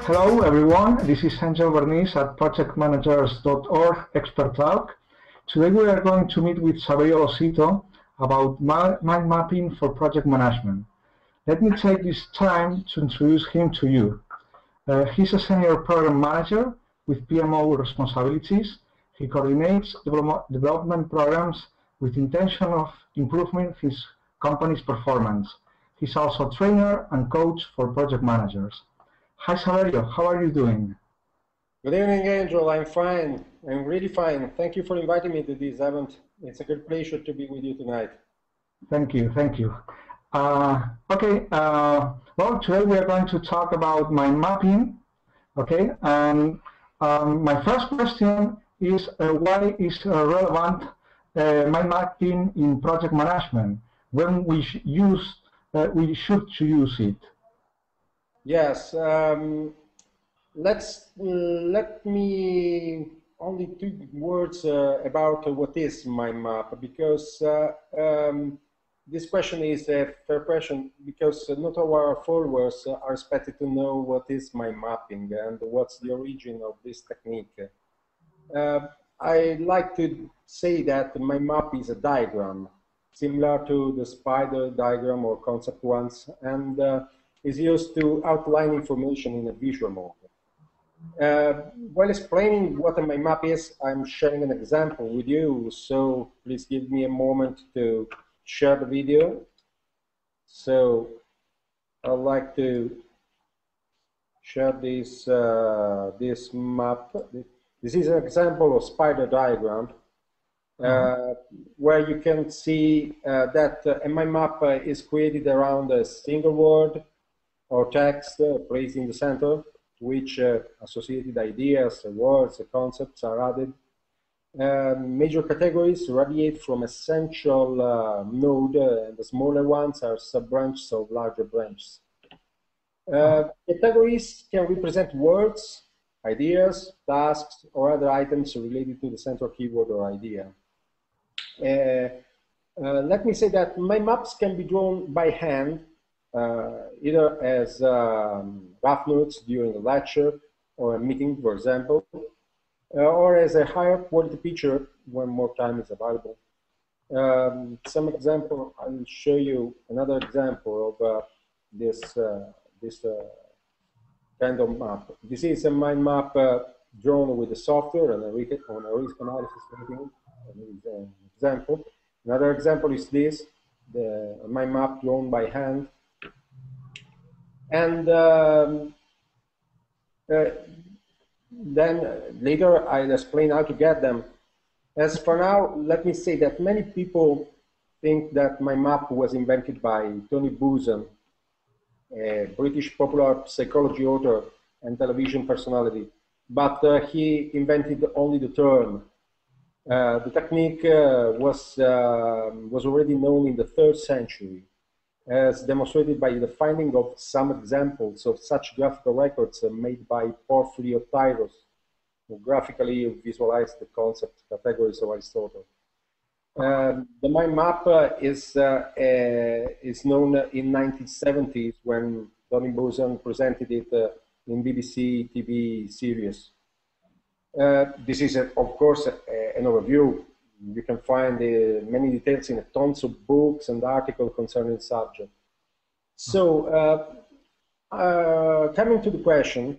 Hello everyone, this is Berniz at projectmanagers.org Expert Talk. Today we are going to meet with Saverio Losito about mind mapping for project management. Let me take this time to introduce him to you. He's a senior program manager with PMO responsibilities. He coordinates development programs with intention of improving his company's performance. He's also a trainer and coach for project managers. Hi Saverio, how are you doing? Good evening, Angel. I'm fine. I'm really fine. Thank you for inviting me to this event. It's a good pleasure to be with you tonight. Thank you, thank you. Well, today we are going to talk about mind mapping, okay? And my first question is why is relevant mind mapping in project management? When we should use it? Yes. Let me only two words about what is mind map, because this question is a fair question, because not all our followers are expected to know what is mind mapping and what's the origin of this technique. I like to say that mind map is a diagram similar to the spider diagram or concept ones, and is used to outline information in a visual mode. While explaining what a mind map is, I'm sharing an example with you, so please give me a moment to share the video. So I'd like to share this, this map. This is an example of spider diagram, where you can see that a mind map is created around a single word or text placed in the center, to which associated ideas, words, concepts are added. Major categories radiate from a central node, and the smaller ones are sub-branches of larger branches. Categories can represent words, ideas, tasks, or other items related to the central keyword or idea. Let me say that mind maps can be drawn by hand, either as rough notes during a lecture or a meeting, for example, or as a higher quality picture when more time is available. Some example, I'll show you another example of this kind of map. This is a mind map drawn with the software and on a risk analysis meeting. An example. Another example is this, the mind map drawn by hand. And then later I'll explain how to get them. As for now, let me say that many people think that mind map was invented by Tony Buzan, a British popular psychology author and television personality, but he invented only the term. The technique was already known in the 3rd century, as demonstrated by the finding of some examples of such graphical records made by Porphyry of Tyros, who graphically visualized the concept categories of Aristotle. The mind map is known in 1970s when Tony Buzan presented it in BBC TV series. This is, of course, an overview. You can find many details in tons of books and articles concerning the subject. So, coming to the question,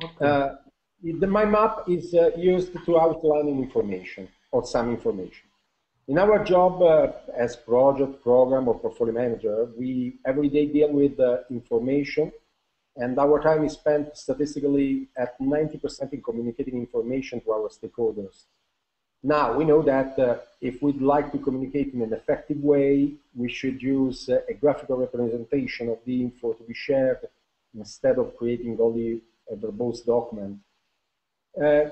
okay. The mind map is used to outline information or some information. In our job as project, program, or portfolio manager, we every day deal with information, and our time is spent statistically at 90% in communicating information to our stakeholders. Now, we know that if we'd like to communicate in an effective way, we should use a graphical representation of the info to be shared instead of creating only a verbose document.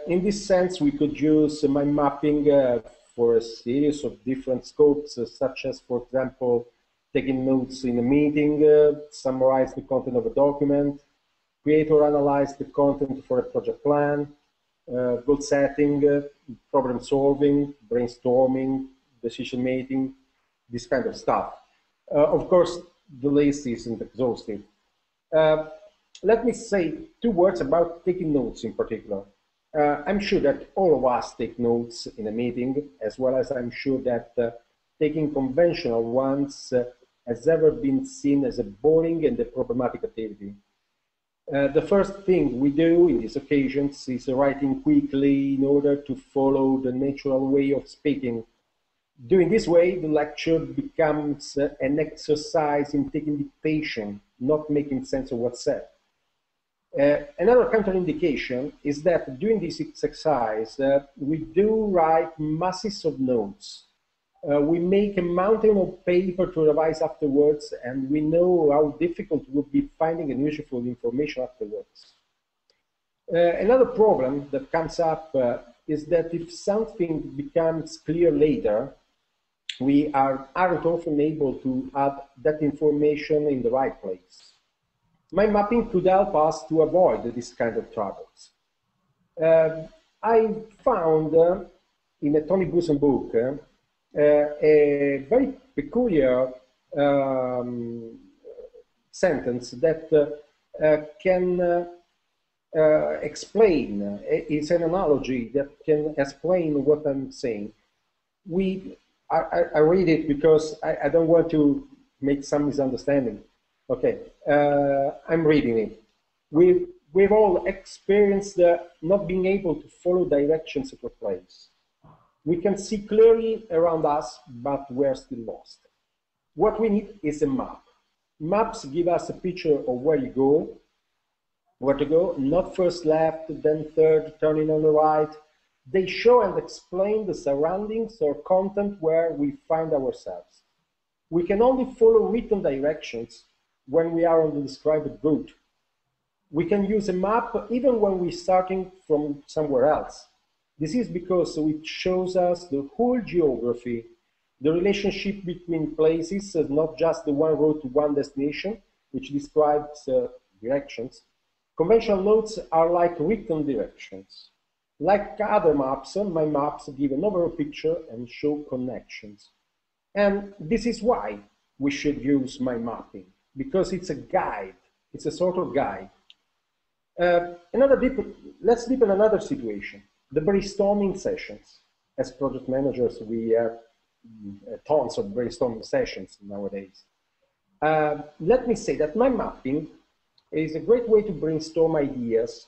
In this sense, we could use mind mapping for a series of different scopes, such as, for example, taking notes in a meeting, summarize the content of a document, create or analyze the content for a project plan, goal setting, problem solving, brainstorming, decision making, this kind of stuff. Of course, the list isn't exhaustive. Let me say 2 words about taking notes in particular. I'm sure that all of us take notes in a meeting, as well as I'm sure that taking conventional ones has ever been seen as a boring and a problematic activity. The first thing we do in these occasions is writing quickly in order to follow the natural way of speaking. Doing this way, the lecture becomes an exercise in taking dictation, not making sense of what's said. Another counterindication is that during this exercise, we do write masses of notes. We make a mountain of paper to revise afterwards, and we know how difficult it would be finding and useful information afterwards. Another problem that comes up is that if something becomes clear later, we aren't often able to add that information in the right place. Mind mapping could help us to avoid this kind of troubles. I found in a Tony Buzan book a very peculiar sentence that can explain, it's an analogy that can explain what I'm saying. I read it because I don't want to make some misunderstanding. Okay, I'm reading it. We've all experienced not being able to follow directions of a place. We can see clearly around us, but we're still lost. What we need is a map. Maps give us a picture of where to go, not first left, then third, turning on the right. They show and explain the surroundings or content where we find ourselves. We can only follow written directions when we are on the described route. We can use a map even when we're starting from somewhere else. This is because it shows us the whole geography, the relationship between places, not just the one road to one destination, which describes directions. Conventional notes are like written directions. Like other maps, my maps give an overall picture and show connections. And this is why we should use mind mapping, because it's a guide. It's a sort of guide. Let's deepen another situation, the brainstorming sessions. As project managers, we have tons of brainstorming sessions nowadays. Let me say that mind mapping is a great way to brainstorm ideas,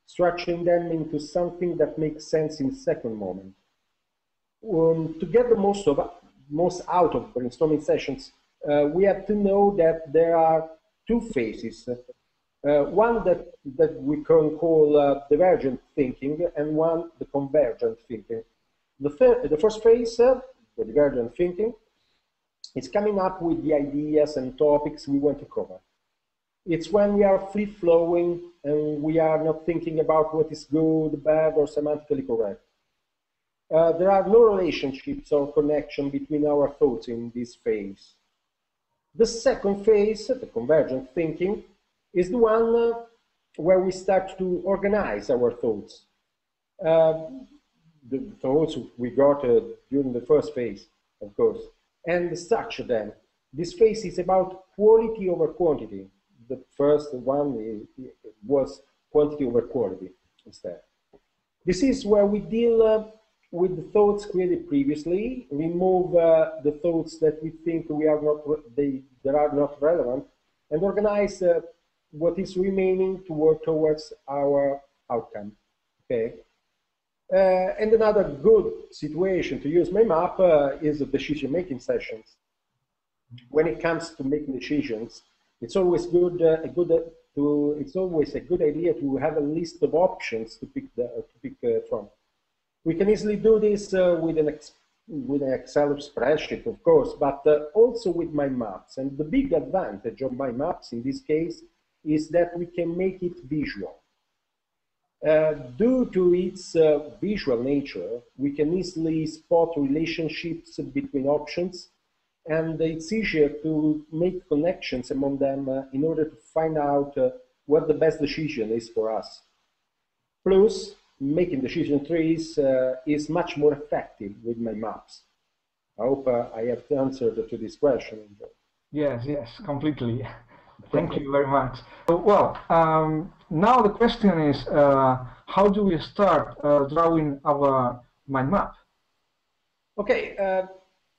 structuring them into something that makes sense in the second moment. To get the most out of brainstorming sessions, we have to know that there are 2 phases. One that we can call divergent thinking, and one the convergent thinking. The first phase, the divergent thinking, is coming up with the ideas and topics we want to cover. It's when we are free-flowing and we are not thinking about what is good, bad, or semantically correct. There are no relationships or connection between our thoughts in this phase. The second phase, the convergent thinking, is the one where we start to organize our thoughts. The thoughts we got during the first phase, of course, and structure them. This phase is about quality over quantity. The first one was quantity over quality instead. This is where we deal with the thoughts created previously, remove the thoughts that we think that are not relevant, and organize what is remaining to work towards our outcome. Okay. And another good situation to use my map is the decision-making sessions. When it comes to making decisions, it's always it's always a good idea to have a list of options to pick from. We can easily do this with an Excel spreadsheet, of course, but also with mind maps. And the big advantage of mind maps in this case is that we can make it visual. Due to its visual nature, we can easily spot relationships between options, and it's easier to make connections among them in order to find out what the best decision is for us. Plus, making decision trees is much more effective with my maps. I hope I have answered to this question. Yes, completely. Thank you very much. Well, now the question is, how do we start drawing our mind map? Okay,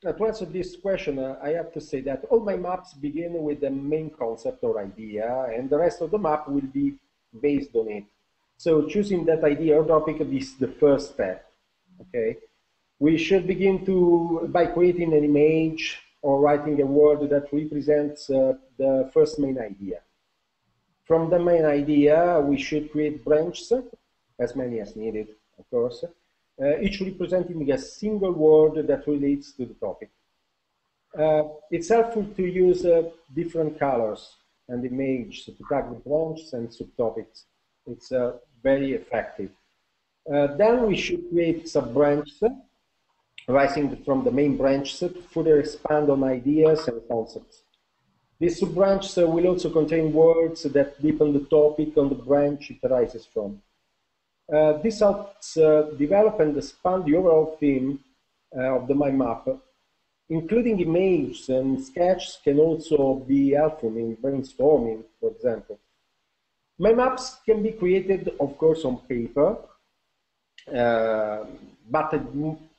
to answer this question, I have to say that all my maps begin with the main concept or idea, and the rest of the map will be based on it. So choosing that idea or topic is the first step. Okay, we should begin by creating an image or writing a word that represents the first main idea. From the main idea, we should create branches, as many as needed, of course, each representing a single word that relates to the topic. It's helpful to use different colors and images to tag the branches and subtopics. It's very effective. Then we should create sub-branches rising from the main branches to further expand on ideas and concepts. These sub-branches will also contain words that deepen the topic on the branch it arises from. This helps develop and expand the overall theme of the mind map. Including images and sketches can also be helpful in brainstorming, for example. Mind maps can be created, of course, on paper, but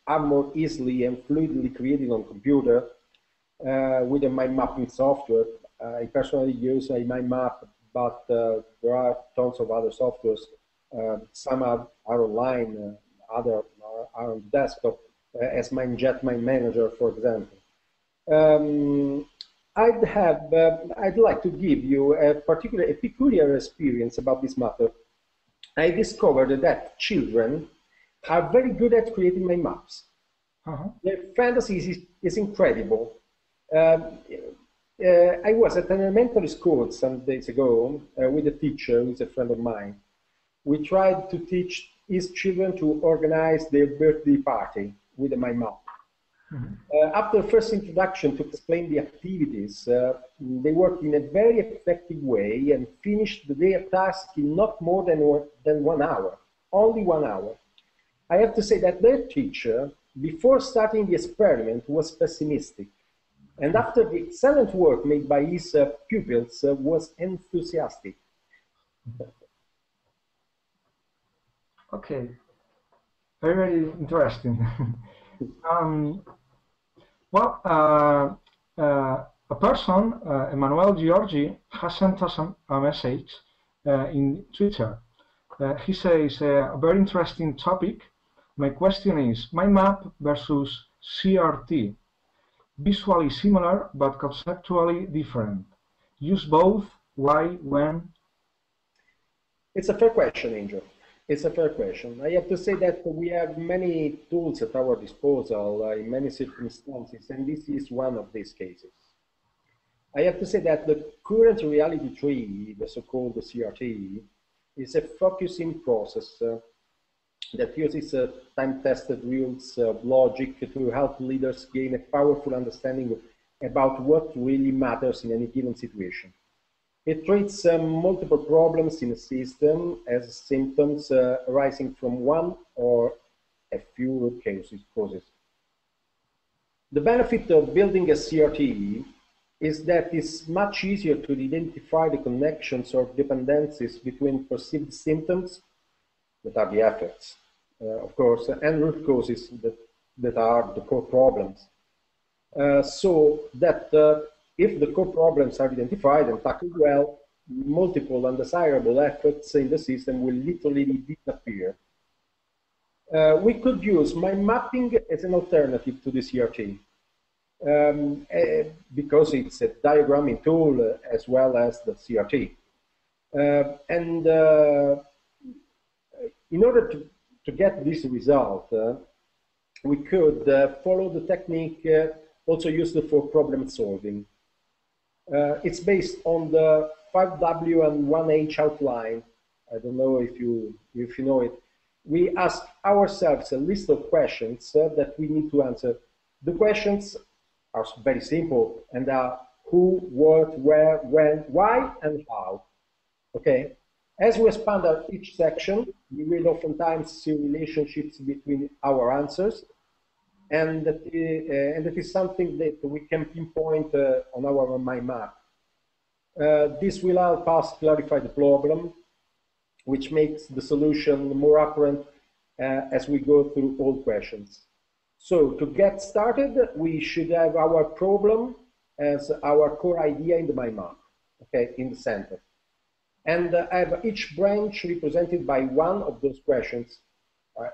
are more easily and fluidly created on computer with a mind mapping software. I personally use a mind map, but there are tons of other softwares. Some are online, other are on desktop, as MindJet, Mind Manager, for example. I'd like to give you a peculiar experience about this matter. I discovered that children are very good at creating mind maps. Their fantasy is incredible. I was at an elementary school some days ago with a teacher who's a friend of mine. We tried to teach his children to organize their birthday party with a mind map. After the first introduction to explain the activities, they worked in a very effective way and finished their task in not more than 1 hour, only 1 hour. I have to say that their teacher, before starting the experiment, was pessimistic. And after the excellent work made by his pupils, was enthusiastic. Okay, very, very interesting. Well, a person, Emmanuel Giorgi, has sent us a message in Twitter. He says, a very interesting topic. My question is, mind map versus CRT. Visually similar, but conceptually different. Use both. Why? When? It's a fair question, Angel. It's a fair question. I have to say that we have many tools at our disposal in many circumstances, and this is one of these cases. I have to say that the current reality tree, the so-called CRT, is a focusing process that uses time-tested rules of logic to help leaders gain a powerful understanding about what really matters in any given situation. It treats multiple problems in a system as symptoms arising from one or a few root causes. The benefit of building a CRT is that it's much easier to identify the connections or dependencies between perceived symptoms, that are the effects, of course, and root causes that are the core problems. So that if the core problems are identified and tackled well, multiple undesirable effects in the system will literally disappear. We could use mind mapping as an alternative to the CRT because it's a diagramming tool as well as the CRT. In order to get this result, we could follow the technique also used for problem solving. It's based on the 5W and 1H outline. I don't know if you know it. We ask ourselves a list of questions that we need to answer. The questions are very simple and are who, what, where, when, why, and how. Okay. As we expand each section, we will oftentimes see relationships between our answers, and that is something that we can pinpoint on our mind map. This will help us clarify the problem, which makes the solution more apparent as we go through all questions. So to get started, we should have our problem as our core idea in the mind map, okay, in the center. And have each branch represented by one of those questions.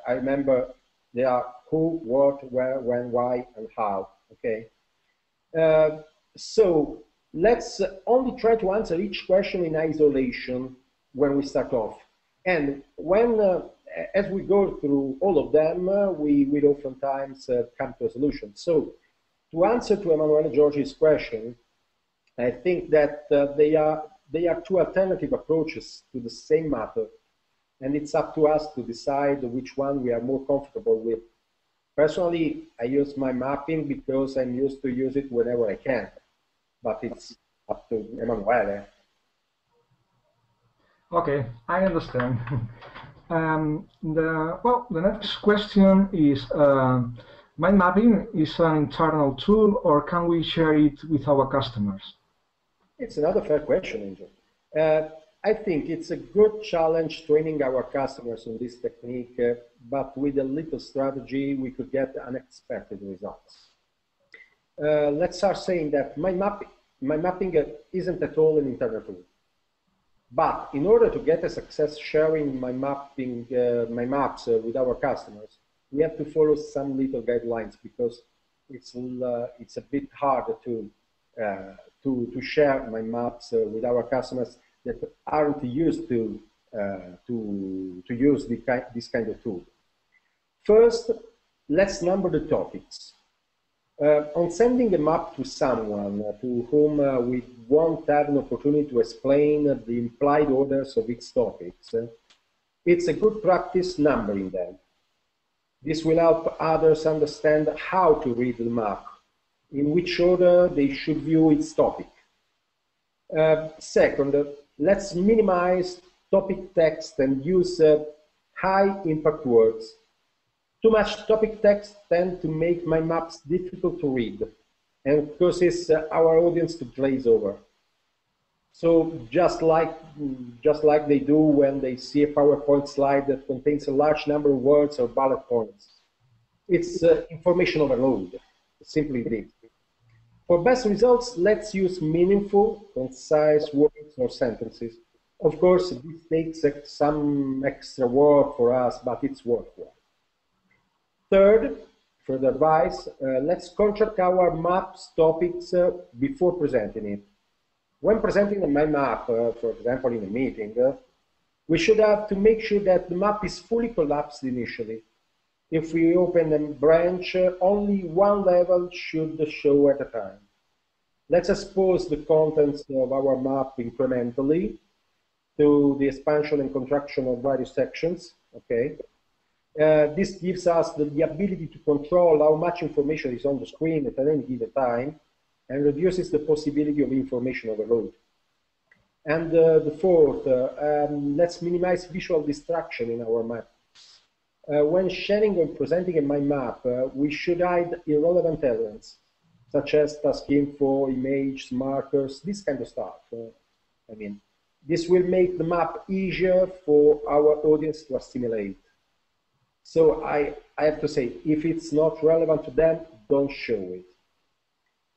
I remember they are who, what, where, when, why, and how, okay? So let's only try to answer each question in isolation when we start off. And when, as we go through all of them, we will oftentimes come to a solution. So to answer to Emanuele Giorgi's question, I think that they are two alternative approaches to the same matter, and it's up to us to decide which one we are more comfortable with. Personally, I use mind mapping because I'm used to use it whenever I can, but it's up to Emanuele. Okay, I understand. The next question is, mind mapping is an internal tool, or can we share it with our customers? It's another fair question, Angel. I think it's a good challenge training our customers on this technique, but with a little strategy, we could get unexpected results. Let's start saying that mind mapping isn't at all an internal tool. But in order to get a success sharing mind maps with our customers, we have to follow some little guidelines because it's a bit harder to share mind maps with our customers that aren't used to use this kind of tool. First, let's number the topics. On sending a map to someone to whom we won't have an opportunity to explain the implied orders of its topics, it's a good practice numbering them. This will help others understand how to read the map, in which order they should view its topic. Second, let's minimize topic text and use high impact words. Too much topic text tends to make mind maps difficult to read and causes our audience to glaze over. So just like they do when they see a PowerPoint slide that contains a large number of words or bullet points. It's information overload, simply this. For best results, let's use meaningful, concise words or sentences. Of course, this takes some extra work for us, but it's worthwhile. Third, further advice, let's contract our map's topics before presenting it. When presenting a mind map, for example, in a meeting, we should have to make sure that the map is fully collapsed initially. If we open a branch, only one level should show at a time. Let's expose the contents of our map incrementally to the expansion and contraction of various sections, okay? This gives us the ability to control how much information is on the screen at any given time and reduces the possibility of information overload. And the fourth, let's minimize visual distraction in our map. When sharing or presenting a mind map, we should hide irrelevant elements, such as task info, images, markers, this kind of stuff. This will make the map easier for our audience to assimilate. So I have to say, if it's not relevant to them, don't show it.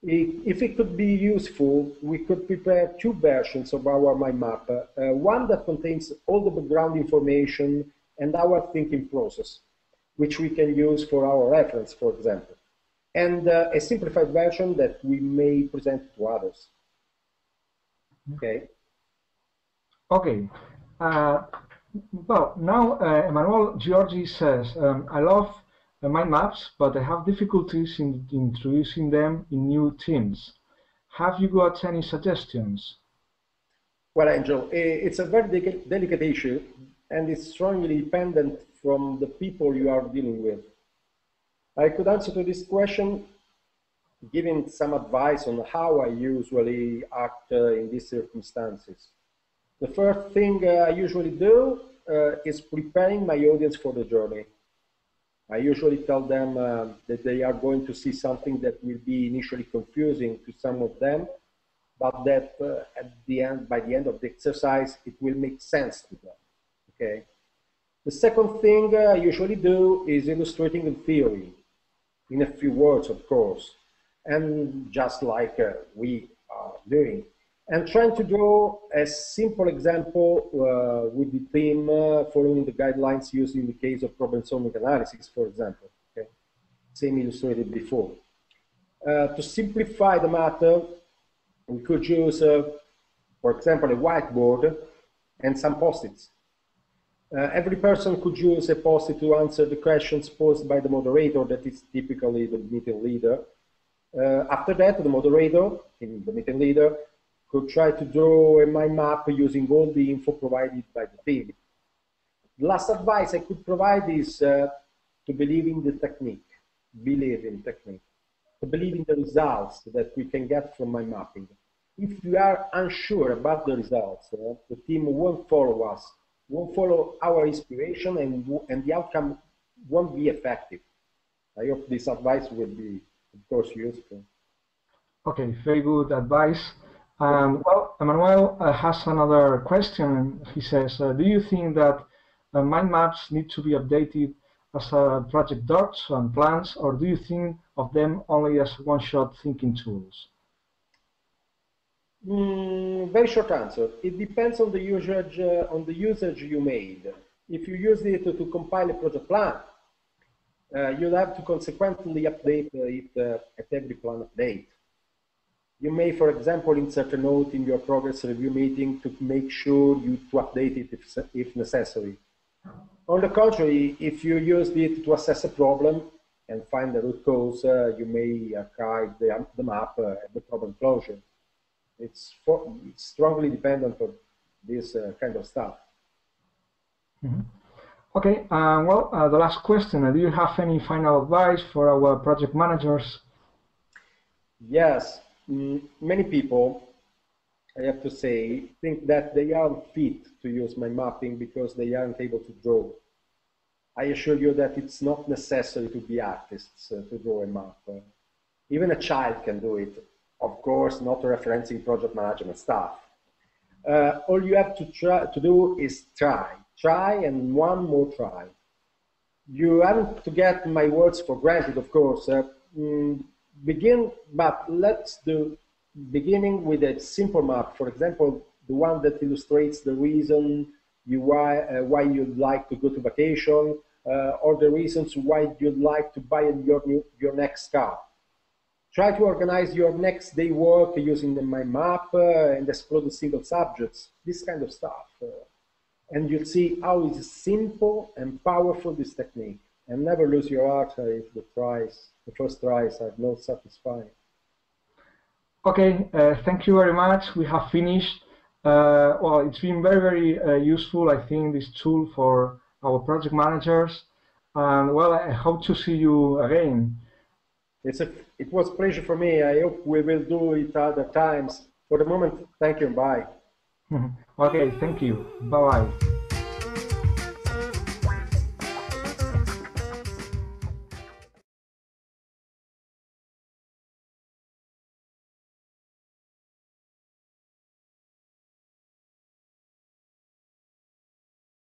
If it could be useful, we could prepare two versions of our mind map. One that contains all the background information and our thinking process, which we can use for our reference, for example. And a simplified version that we may present to others. Okay? Okay. Well, now Emanuele Giorgi says, I love mind maps, but I have difficulties in introducing them in new teams. Have you got any suggestions? Well, Angel, it's a very delicate issue, and it's strongly dependent from the people you are dealing with. I could answer to this question giving some advice on how I usually act in these circumstances. The first thing I usually do is preparing my audience for the journey. I usually tell them that they are going to see something that will be initially confusing to some of them, but that at the end, by the end of the exercise, it will make sense to them. Okay. The second thing I usually do is illustrating in theory, in a few words, of course, and just like we are doing, and trying to draw a simple example with the team following the guidelines used in the case of problem-solving analysis, for example. Okay? Same illustrated before. To simplify the matter, we could use, for example, a whiteboard and some post-its. Every person could use a post-it to answer the questions posed by the moderator, that is typically the meeting leader. After that, the moderator, the meeting leader, could try to draw a mind map using all the info provided by the team. The last advice I could provide is to believe in the technique, to believe in the results that we can get from mind mapping. If we are unsure about the results, the team won't follow us, won't follow our inspiration, and the outcome won't be effective. I hope this advice will be, of course, useful. Okay, very good advice. Well, Emmanuel has another question. He says, do you think that mind maps need to be updated as project docs and plans, or do you think of them only as one-shot thinking tools? Very short answer. It depends on the usage you made. If you use it to compile a project plan, you'll have to consequently update it at every plan update. You may, for example, insert a note in your progress review meeting to make sure to update it if necessary. On the contrary, if you used it to assess a problem and find the root cause, you may archive the map at the problem closure. It's strongly dependent on this kind of stuff. Mm-hmm. Okay, well, the last question, do you have any final advice for our project managers? Yes, many people, I have to say, think that they aren't fit to use mind mapping because they aren't able to draw. I assure you that it's not necessary to be artists to draw a map. Even a child can do it. Of course, not referencing project management stuff. All you have to do is try, and one more try. You haven't to get my words for granted, of course. But let's do beginning with a simple map. For example, the one that illustrates the reason why you'd like to go to vacation, or the reasons why you'd like to buy your next car. Try to organize your next day work using the mind map and explore the single subjects, this kind of stuff. And you'll see how it's simple and powerful, this technique. And never lose your heart if the first tries are not satisfying. Okay, thank you very much. We have finished. Well, it's been very, very useful, I think, this tool for our project managers. And well, I hope to see you again. It was a pleasure for me. I hope we will do it other times. For the moment, thank you and bye. Okay, thank you. Bye-bye.